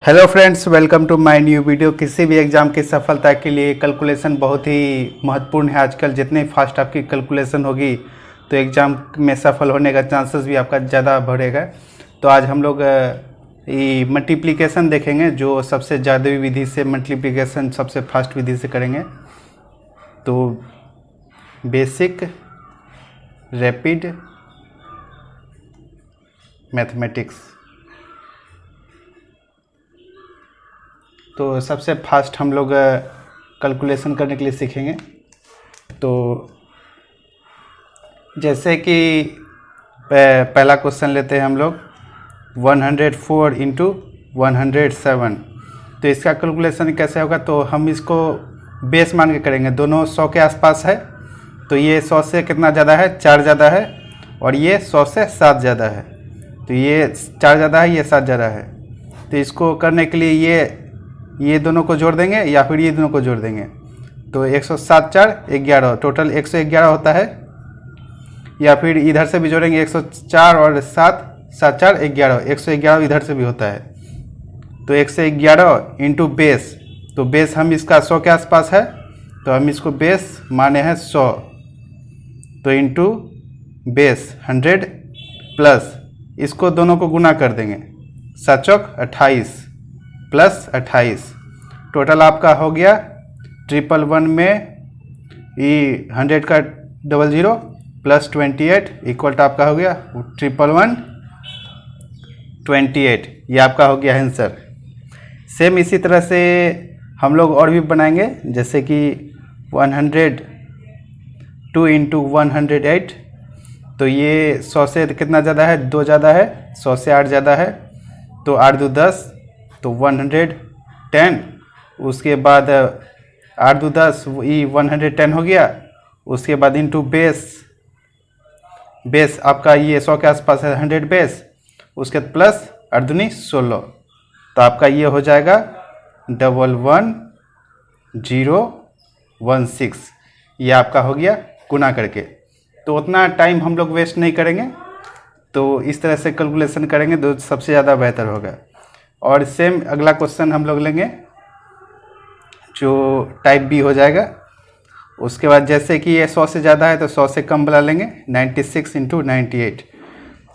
Hello friends, welcome to my new video. किसी भी exam की सफलता के लिए कैलकुलेशन बहुत ही महत्वपूर्ण है। आजकल जितने फास्ट आपकी कैलकुलेशन होगी तो एग्ज़ाम में सफल होने का चांसेस भी आपका ज़्यादा बढ़ेगा। तो आज हम लोग ये मल्टीप्लिकेशन देखेंगे, जो सबसे ज़्यादा विधि से मल्टीप्लिकेशन सबसे फास्ट विधि से करेंगे। तो बेसिक रैपिड मैथमेटिक्स, तो सबसे फास्ट हम लोग कैलकुलेशन करने के लिए सीखेंगे। तो जैसे कि पहला क्वेश्चन लेते हैं हम लोग 104 इंटू 107। तो इसका कैलकुलेशन कैसे होगा, तो हम इसको बेस मान के करेंगे। दोनों 100 के आसपास है, तो ये 100 से कितना ज़्यादा है, 4 ज़्यादा है, और ये 100 से 7 ज़्यादा है। तो ये 4 ज़्यादा है, ये 7 ज़्यादा है। तो इसको करने के लिए ये दोनों को जोड़ देंगे या फिर ये दोनों को जोड़ देंगे। तो 107 4 11, टोटल 111 होता है। या फिर इधर से भी जोड़ेंगे 104 और 7 7 4 11, 111 इधर से भी होता है। तो 111 इंटू बेस, तो बेस हम इसका 100 के आसपास है, तो हम इसको बेस माने हैं 100। तो इंटू बेस 100 प्लस इसको दोनों को गुना कर देंगे, 7 चौक 28 प्लस 28, टोटल आपका हो गया 111 में ये 100 का 00 प्लस 28 इक्वल टू आपका हो गया 111 28। ये आपका हो गया आंसर। सेम इसी तरह से हम लोग और भी बनाएंगे, जैसे कि 102 इंटू 108। तो ये 100 से कितना ज़्यादा है, 2 ज़्यादा है, 100 से 8 ज़्यादा है, तो 8 2 10, तो 110। उसके बाद 8 2 10, ये 110 हो गया। उसके बाद इंटू बेस आपका ये 100 के आसपास है, 100 बेस, उसके बाद प्लस 8 दूनी 16। तो आपका ये हो जाएगा 11016। ये आपका हो गया गुना करके। तो उतना टाइम हम लोग वेस्ट नहीं करेंगे, तो इस तरह से कैलकुलेशन करेंगे तो सबसे ज़्यादा बेहतर होगा। और सेम अगला क्वेश्चन हम लोग लेंगे जो टाइप बी हो जाएगा। उसके बाद जैसे कि ये 100 से ज़्यादा है तो 100 से कम वाला लेंगे, 96 इंटू 98।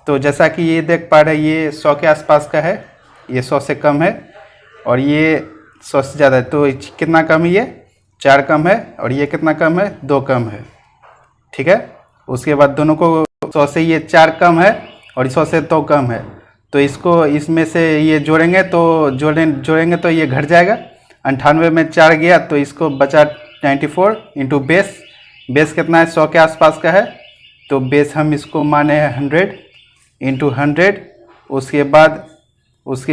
तो जैसा कि ये देख पा रहे हैं, ये 100 के आसपास का है, ये 100 से कम है, और ये 100 से ज़्यादा है। तो कितना कम है, ये 4 कम है, और ये कितना कम है, 2 कम है। ठीक है। उसके बाद दोनों को 100 से ये 4 कम है और 100 से 2 कम है, तो इसको इसमें से ये जोड़ेंगे तो जोड़ेंगे तो ये घट जाएगा। 98 में 4 गया, तो इसको बचा 94 इंटू बेस कितना है, 100 के आसपास का है, तो बेस हम इसको माने हैं 100 इंटू 100। उसके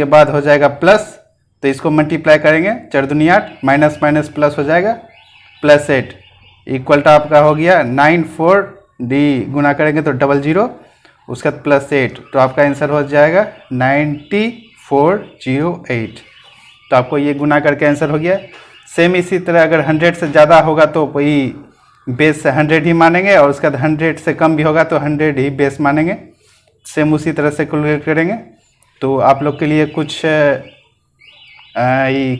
बाद हो जाएगा प्लस, तो इसको मल्टीप्लाई करेंगे, 4 दूनी 8, माइनस माइनस प्लस हो जाएगा, प्लस 8 इक्वल टू आपका हो गया 94 डी गुना करेंगे तो 00, उसके बाद प्लस 8, तो आपका आंसर हो जाएगा 9408। तो आपको ये गुना करके आंसर हो गया। सेम इसी तरह अगर 100 से ज़्यादा होगा तो वही बेस 100 ही मानेंगे, और उसके बाद 100 से कम भी होगा तो 100 ही बेस मानेंगे। सेम उसी तरह से कैलकुलेट करेंगे। तो आप लोग के लिए कुछ ये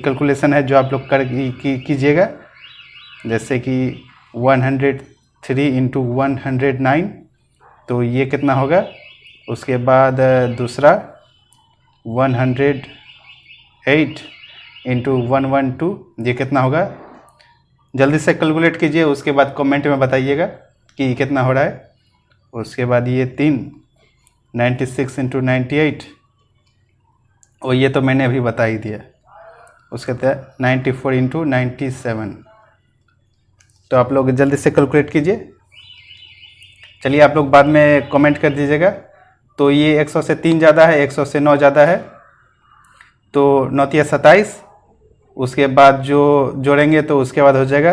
कैलकुलेशन है जो आप लोग कीजिएगा, जैसे कि 103 इंटू 109, तो ये कितना होगा। उसके बाद दूसरा 108 इंटू 112, ये कितना होगा। जल्दी से कैलकुलेट कीजिए, उसके बाद कमेंट में बताइएगा कि कितना हो रहा है। उसके बाद ये 96 इंटू 98, और ये तो मैंने अभी बता ही दिया। उसके बाद 94 इंटू 97। तो आप लोग जल्दी से कैलकुलेट कीजिए। चलिए, आप लोग बाद में कमेंट कर दीजिएगा। तो ये 100 से 3 ज़्यादा है, 100 से 9 ज़्यादा है, तो 9 3 27। उसके बाद जो जोड़ेंगे तो उसके बाद हो जाएगा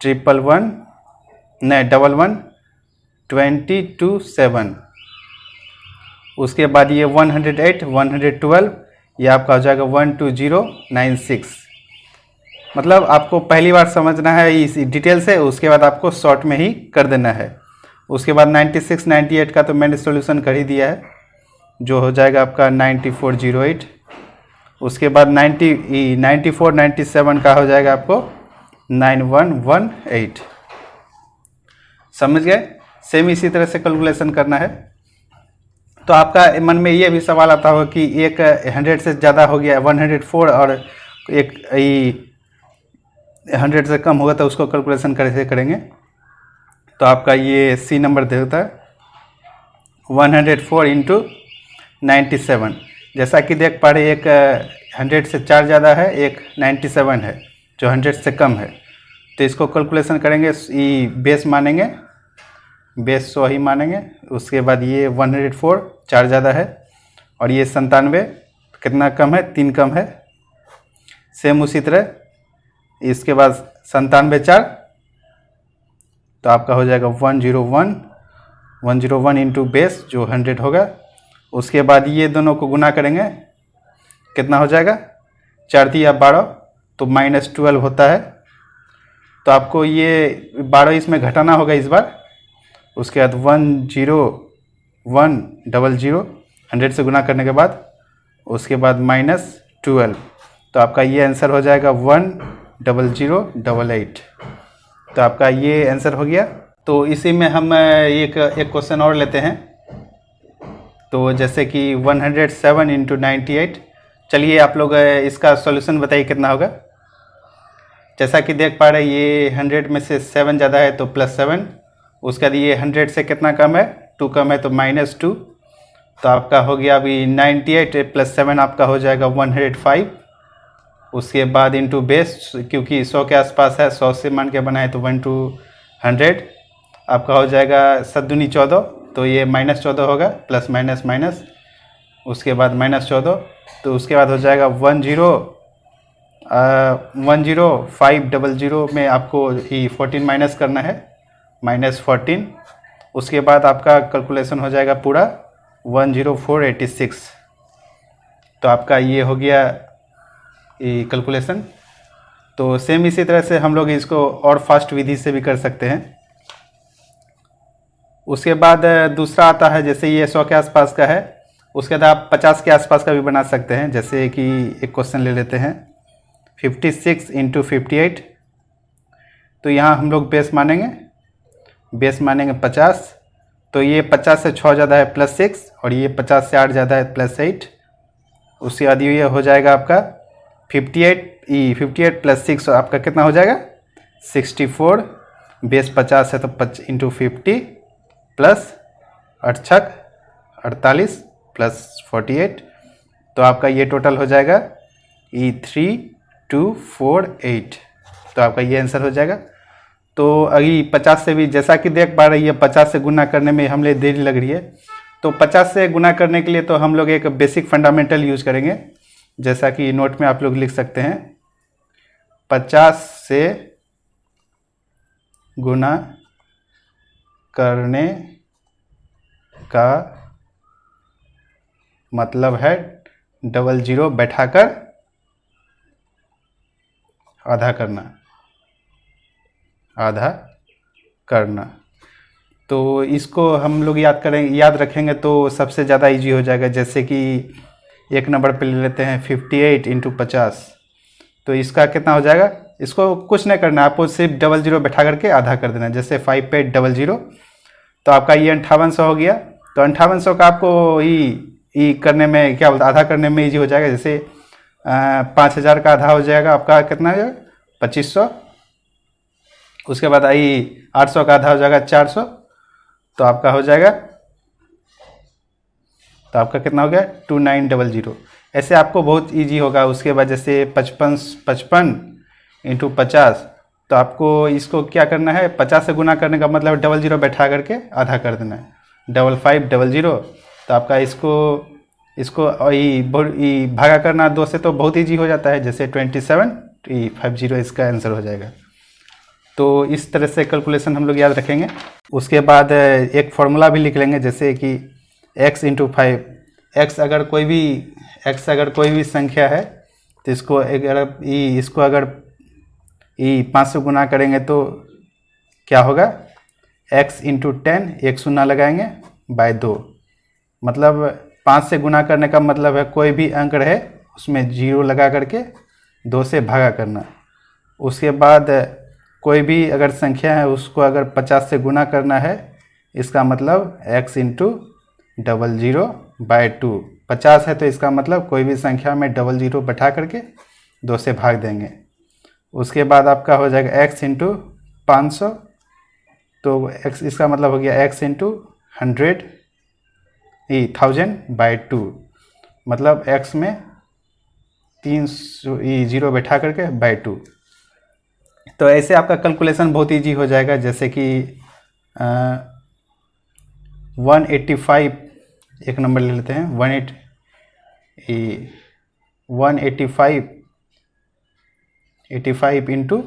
111 नहीं 11 227। उसके बाद ये 108 112, ये आपका हो जाएगा 12096। मतलब आपको पहली बार समझना है इस डिटेल से, उसके बाद आपको शॉर्ट में ही कर देना है। उसके बाद 96 98 का तो मैंने सॉल्यूशन कर ही दिया है, जो हो जाएगा आपका 9408। उसके बाद 94 97 का हो जाएगा आपको 9118। समझ गए? सेम इसी तरह से कैलकुलेशन करना है। तो आपका मन में ये भी सवाल आता होगा कि एक 100 से ज़्यादा हो गया 104 और एक 100 से कम होगा तो उसको कैलकुलेशन कैसे करेंगे। तो आपका ये सी नंबर देता है 104 इंटू 97। जैसा कि देख पा रहे एक 100 से 4 ज़्यादा है, एक 97 है जो 100 से कम है। तो इसको कैलकुलेशन करेंगे, ये बेस मानेंगे, बेस 100 ही मानेंगे। उसके बाद ये 104 4 ज़्यादा है और ये 97 कितना कम है, 3 कम है। सेम उसी तरह इसके बाद 97 4 तो आपका हो जाएगा 101 इंटू बेस जो 100 होगा। उसके बाद ये दोनों को गुना करेंगे, कितना हो जाएगा 4 दिया 12 तो -12 होता है। तो आपको ये 12 इसमें घटाना होगा इस बार। उसके बाद 10100 100 से गुना करने के बाद उसके बाद -12 तो आपका ये आंसर हो जाएगा 10088। तो आपका ये आंसर हो गया। तो इसी में हम एक क्वेश्चन और लेते हैं। तो जैसे कि 107 इंटू 98। चलिए आप लोग इसका सॉल्यूशन बताइए कितना होगा। जैसा कि देख पा रहे ये 100 में से 7 ज़्यादा है तो +7। उसके बाद ये 100 से कितना कम है, 2 कम है तो -2। तो आपका हो गया अभी 98 + 7 आपका हो जाएगा 105। उसके बाद इंटू बेस, क्योंकि 100 के आसपास है, 100 से मान के बनाए तो 1 to 100 आपका हो जाएगा 7 दूनी 14 तो ये -14 होगा, प्लस माइनस माइनस। उसके बाद -14 तो उसके बाद हो जाएगा 10500 में आपको ही 14 माइनस करना है, -14। उसके बाद आपका कैलकुलेशन हो जाएगा पूरा 10486। तो आपका ये हो गया ये कैलकुलेशन। तो सेम इसी तरह से हम लोग इसको और फास्ट विधि से भी कर सकते हैं। उसके बाद दूसरा आता है, जैसे ये 100 के आसपास का है, उसके बाद आप 50 के आसपास का भी बना सकते हैं। जैसे कि एक क्वेश्चन ले लेते हैं 56 इंटू 58। तो यहाँ हम लोग बेस मानेंगे 50। तो ये 50 से 6 ज़्यादा है +6 और ये 50 से 8 ज़्यादा है +8। उसके बाद ये हो जाएगा आपका 58 + 6 आपका कितना हो जाएगा 64। बेस 50 है तो इंटू 50 प्लस 8 48 प्लस 48। तो आपका ये टोटल हो जाएगा 3248। तो आपका ये आंसर हो जाएगा। तो अभी 50 से भी, जैसा कि देख पा रही है 50 से गुना करने में हमें देरी लग रही है। तो 50 से गुना करने के लिए तो हम लोग एक बेसिक फंडामेंटल यूज करेंगे। जैसा कि नोट में आप लोग लिख सकते हैं 50 से गुना करने का मतलब है 00 बैठाकर आधा करना। तो इसको हम लोग याद रखेंगे तो सबसे ज़्यादा इजी हो जाएगा। जैसे कि एक नंबर पे ले लेते हैं 58 इंटू 50। तो इसका कितना हो जाएगा, इसको कुछ नहीं करना, आपको सिर्फ 00 बैठा करके आधा कर देना। जैसे 5800 तो आपका ये 5800 हो गया। तो 5800 का आपको ई करने में क्या बोलते, आधा करने में इजी हो जाएगा। जैसे 5000 का आधा हो जाएगा आपका कितना हो जाएगा 2500। उसके बाद 800 का आधा हो जाएगा 400। तो आपका हो जाएगा, तो आपका कितना हो गया 2900। ऐसे आपको बहुत इजी होगा। उसके बाद जैसे 55 इंटू 50। तो आपको इसको क्या करना है, 50 से गुना करने का मतलब 00 बैठा करके आधा कर देना है, 5500। तो आपका इसको भागा करना 2 से तो बहुत इजी हो जाता है। जैसे 2750 इसका आंसर हो जाएगा। तो इस तरह से कैलकुलेशन हम लोग याद रखेंगे। उसके बाद एक फॉर्मूला भी लिख लेंगे, जैसे कि x इंटू 5। x अगर कोई भी संख्या है तो इसको अगर 5 से गुना करेंगे तो क्या होगा, x इंटू 10, एक शून्य लगाएंगे बाय 2। मतलब 5 से गुना करने का मतलब है कोई भी अंक रहे उसमें 0 लगा करके 2 से भागा करना। उसके बाद कोई भी अगर संख्या है उसको अगर 50 से गुना करना है, इसका मतलब x इंटू 00/2। 50 है तो इसका मतलब कोई भी संख्या में 00 बैठा करके 2 से भाग देंगे। उसके बाद आपका हो जाएगा x इंटू 500, तो x इसका मतलब हो गया x इंटू 1000/2, मतलब x में 300 0 बैठा करके /2। तो ऐसे आपका कैलकुलेशन बहुत इजी हो जाएगा। जैसे कि 185 एक नंबर ले लेते हैं, 185 इंटू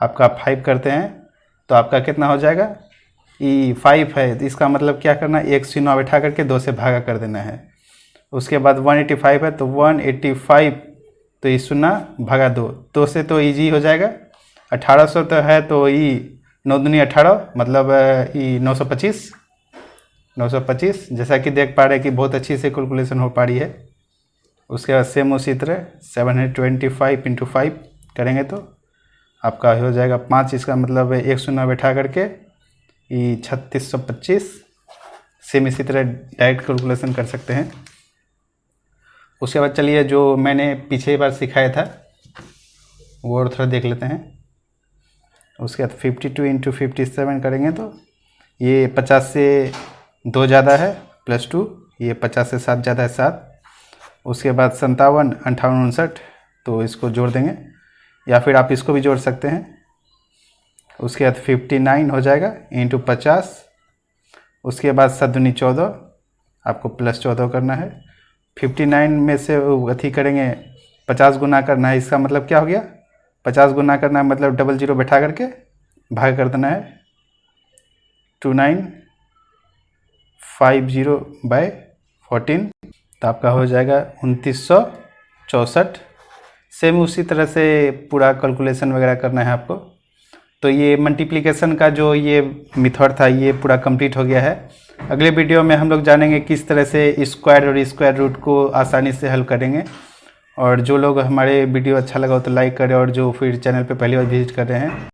आपका 5 करते हैं तो आपका कितना हो जाएगा, 5 है तो इसका मतलब क्या करना है, 1 शून्य बैठा करके 2 से भागा कर देना है। उसके बाद 185 है तो 185 तो ये शून्य भागा 2 से तो ईजी हो जाएगा। 1800 तो है तो ये 9 दूनी 18, मतलब ये 925। जैसा कि देख पा रहे हैं कि बहुत अच्छी से कैलकुलेशन हो पा रही है। उसके बाद सेम उसी तरह 725 इंटू 5 करेंगे तो आपका हो जाएगा 5, इसका मतलब 1 शून्य बैठा करके ये 3625। सेम इसी तरह डायरेक्ट कैलकुलेशन कर सकते हैं। उसके बाद चलिए जो मैंने पिछले बार सिखाया था वो और थोड़ा देख लेते हैं। उसके बाद 52 इंटू 57 करेंगे तो ये 50 से 2 ज़्यादा है +2, ये 50 से 7 ज़्यादा है 7। उसके बाद 57 58 59, तो इसको जोड़ देंगे या फिर आप इसको भी जोड़ सकते हैं। उसके बाद 59 हो जाएगा इंटू 50। उसके बाद 7 दूनी 14, आपको +14 करना है। 59 में से अथी करेंगे 50 गुना करना है, इसका मतलब क्या हो गया, 50 गुना करना है मतलब 00 बैठा करके भाग कर देना है 2950/14, तो आपका हो जाएगा 2964। सेम उसी तरह से पूरा कैलकुलेशन वगैरह करना है आपको। तो ये मल्टीप्लिकेशन का जो ये मेथड था ये पूरा कंप्लीट हो गया है। अगले वीडियो में हम लोग जानेंगे किस तरह से स्क्वायर और स्क्वायर रूट को आसानी से हल करेंगे। और जो लोग हमारे वीडियो अच्छा लगा हो तो लाइक करें, और जो फिर चैनल पे पहली बार विजिट कर रहे हैं